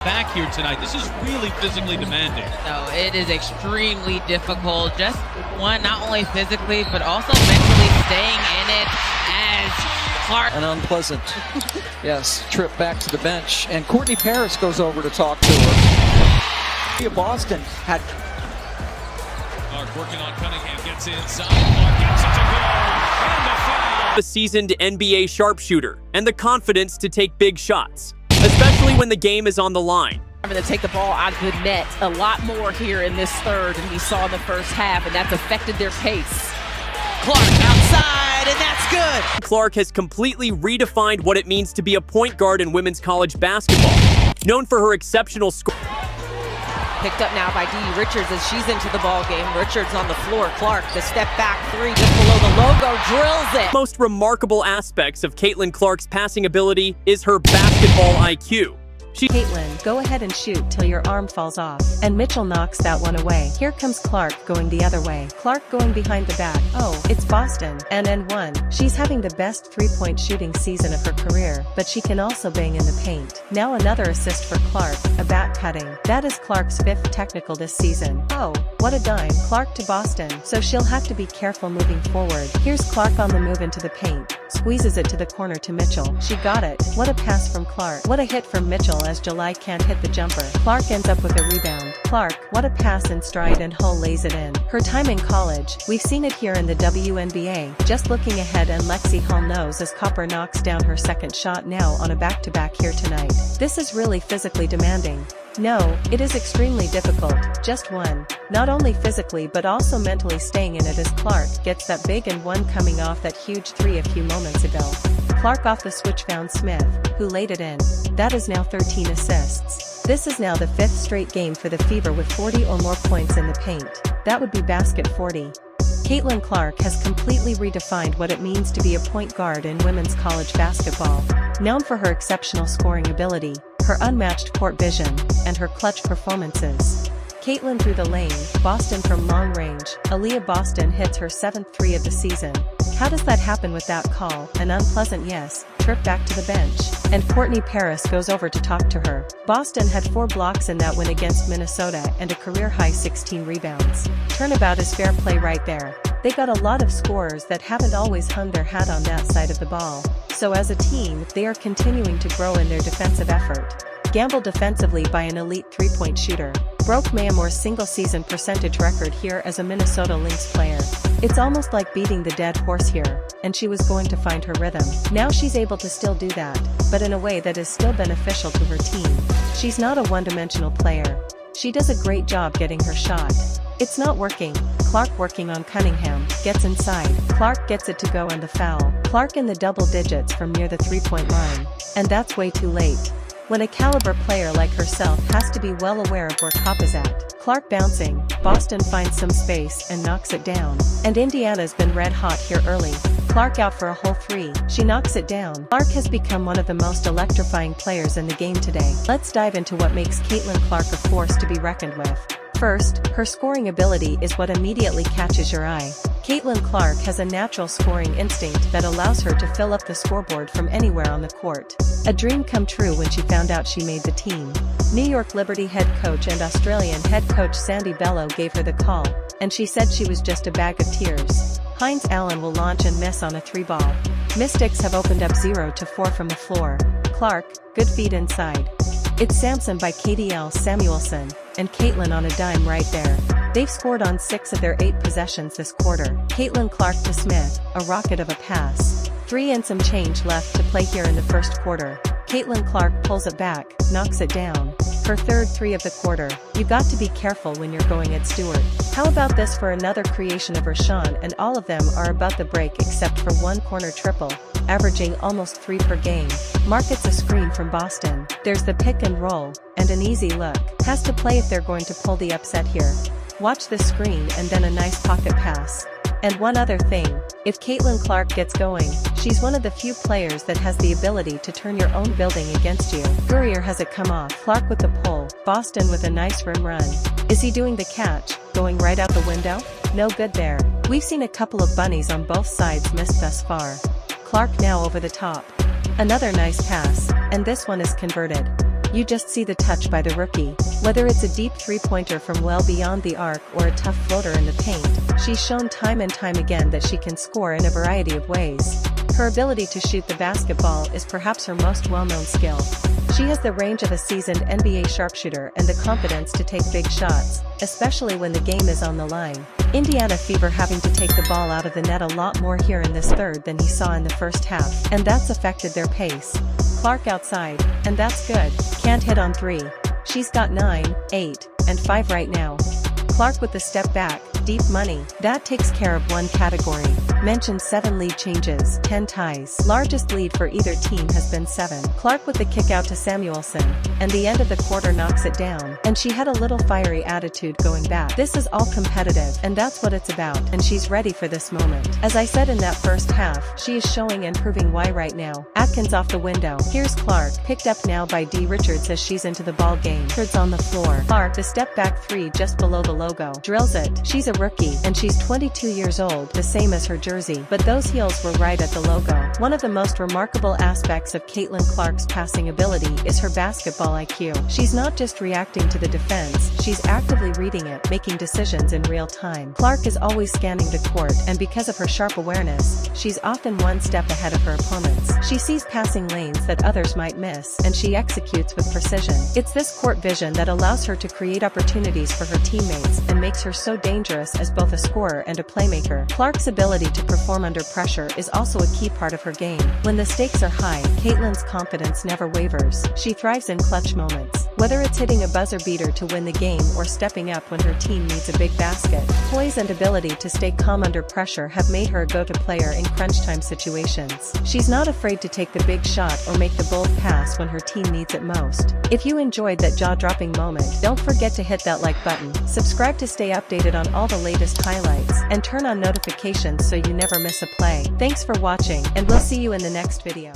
back here tonight. This is really physically demanding. No, it is extremely difficult. Just one, not only physically, but also mentally staying in it as Clark. An unpleasant, yes, trip back to the bench. And Courtney Paris goes over to talk to her. Boston had... Clark working on Cunningham, gets inside. Clark gets it to go. And the foul. A seasoned NBA sharpshooter and the confidence to take big shots, especially when the game is on the line. I'm going to take the ball out of the net a lot more here in this third than we saw in the first half, and that's affected their pace. Clark outside, and that's good. Clark has completely redefined what it means to be a point guard in women's college basketball. Known for her exceptional score. Picked up now by Dee Richards as she's into the ball game. Richards on the floor. Clark, the step back three just below the logo, drills it. Most remarkable aspects of Caitlin Clark's passing ability is her basketball IQ. Caitlin, go ahead and shoot till your arm falls off. And Mitchell knocks that one away. Here comes Clark going the other way. Clark going behind the back. Oh, it's Boston. And one. She's having the best three-point shooting season of her career, but she can also bang in the paint. Now another assist for Clark, a back cutting. That is Clark's 5th technical this season. Oh, what a dime. Clark to Boston. So she'll have to be careful moving forward. Here's Clark on the move into the paint. Squeezes it to the corner to Mitchell. She got it. What a pass from Clark. What a hit from Mitchell as July can't hit the jumper. Clark ends up with a rebound. Clark, what a pass in stride, and Hull lays it in. Her time in college, we've seen it here in the WNBA. Just looking ahead, and Lexi Hull knows as Copper knocks down her second shot now on a back-to-back here tonight. This is really physically demanding. No, it is extremely difficult. Just one. Not only physically but also mentally staying in it as Clark gets that big and one coming off that huge three a few moments ago. Clark off the switch found Smith, who laid it in. That is now 13 assists. This is now the 5th straight game for the Fever with 40 or more points in the paint. That would be basket 40. Caitlin Clark has completely redefined what it means to be a point guard in women's college basketball. Known for her exceptional scoring ability, her unmatched court vision, and her clutch performances. Caitlin through the lane, Boston from long range. Aaliyah Boston hits her 7th three of the season. How does that happen with that call? An unpleasant yes, trip back to the bench. And Courtney Paris goes over to talk to her. Boston had 4 blocks in that win against Minnesota and a career-high 16 rebounds. Turnabout is fair play right there. They got a lot of scorers that haven't always hung their hat on that side of the ball. So as a team, they are continuing to grow in their defensive effort. Gambled defensively by an elite three-point shooter. Broke Mayamor's single-season percentage record here as a Minnesota Lynx player. It's almost like beating the dead horse here, and she was going to find her rhythm. Now she's able to still do that, but in a way that is still beneficial to her team. She's not a one-dimensional player. She does a great job getting her shot. It's not working. Clark working on Cunningham, gets inside. Clark gets it to go and the foul. Clark in the double digits from near the three-point line. And that's way too late. When a caliber player like herself has to be well aware of where Cop is at. Clark bouncing, Boston finds some space and knocks it down. And Indiana's been red hot here early. Clark out for a whole 3. She knocks it down. Clark has become one of the most electrifying players in the game today. Let's dive into what makes Caitlin Clark a force to be reckoned with. First, her scoring ability is what immediately catches your eye. Caitlin Clark has a natural scoring instinct that allows her to fill up the scoreboard from anywhere on the court. A dream come true when she found out she made the team. New York Liberty head coach and Australian head coach Sandy Bello gave her the call, and she said she was just a bag of tears. Hines Allen will launch and miss on a 3-ball. Mystics have opened up 0-4 from the floor. Clark, good feed inside. It's Samson by KDL Samuelson, and Caitlin on a dime right there. They've scored on 6 of their 8 possessions this quarter. Caitlin Clark to Smith, a rocket of a pass. 3 and some change left to play here in the first quarter. Caitlin Clark pulls it back, knocks it down. Her 3rd 3 of the quarter. You got to be careful when you're going at Stewart. How about this for another creation of Rashawn, and all of them are about the break except for one corner triple, averaging almost 3 per game. Markets a screen from Boston. There's the pick and roll, and an easy look. Has to play if they're going to pull the upset here. Watch this screen and then a nice pocket pass. And one other thing, if Caitlin Clark gets going, she's one of the few players that has the ability to turn your own building against you. Courier has it come off. Clark with the pull, Boston with a nice rim run. Is he doing the catch, going right out the window? No good there. We've seen a couple of bunnies on both sides missed thus far. Clark now over the top. Another nice pass, and this one is converted. You just see the touch by the rookie. Whether it's a deep three-pointer from well beyond the arc or a tough floater in the paint, she's shown time and time again that she can score in a variety of ways. Her ability to shoot the basketball is perhaps her most well-known skill. She has the range of a seasoned NBA sharpshooter and the confidence to take big shots, especially when the game is on the line. Indiana Fever having to take the ball out of the net a lot more here in this third than he saw in the first half, and that's affected their pace. Clark outside, and that's good. Can't hit on three. She's got 9, 8, and 5 right now. Clark with the step back, deep money. That takes care of one category. Mentioned 7 lead changes, 10 ties. Largest lead for either team has been 7. Clark with the kick out to Samuelson, and the end of the quarter knocks it down, and she had a little fiery attitude going back. This is all competitive, and that's what it's about, and she's ready for this moment. As I said in that first half, she is showing and proving why right now. Atkins off the window. Here's Clark, picked up now by D. Richards as she's into the ball game. Richards on the floor. Clark, the step back 3 just below the logo. Drills it. She's a rookie, and she's 22 years old, the same as her jersey, but those heels were right at the logo. One of the most remarkable aspects of Caitlin Clark's passing ability is her basketball IQ. She's not just reacting to the defense, she's actively reading it, making decisions in real time. Clark is always scanning the court, and because of her sharp awareness, she's often one step ahead of her opponents. She sees passing lanes that others might miss, and she executes with precision. It's this court vision that allows her to create opportunities for her teammates and makes her so dangerous as both a scorer and a playmaker. Clark's ability to perform under pressure is also a key part of her game. When the stakes are high, Caitlin's confidence never wavers. She thrives in clutch moments. Whether it's hitting a buzzer beater to win the game or stepping up when her team needs a big basket, poise and ability to stay calm under pressure have made her a go-to player in crunch time situations. She's not afraid to take the big shot or make the bold pass when her team needs it most. If you enjoyed that jaw-dropping moment, don't forget to hit that like button, subscribe to stay updated on all the latest highlights, and turn on notifications so you never miss a play. Thanks for watching, and we'll see you in the next video.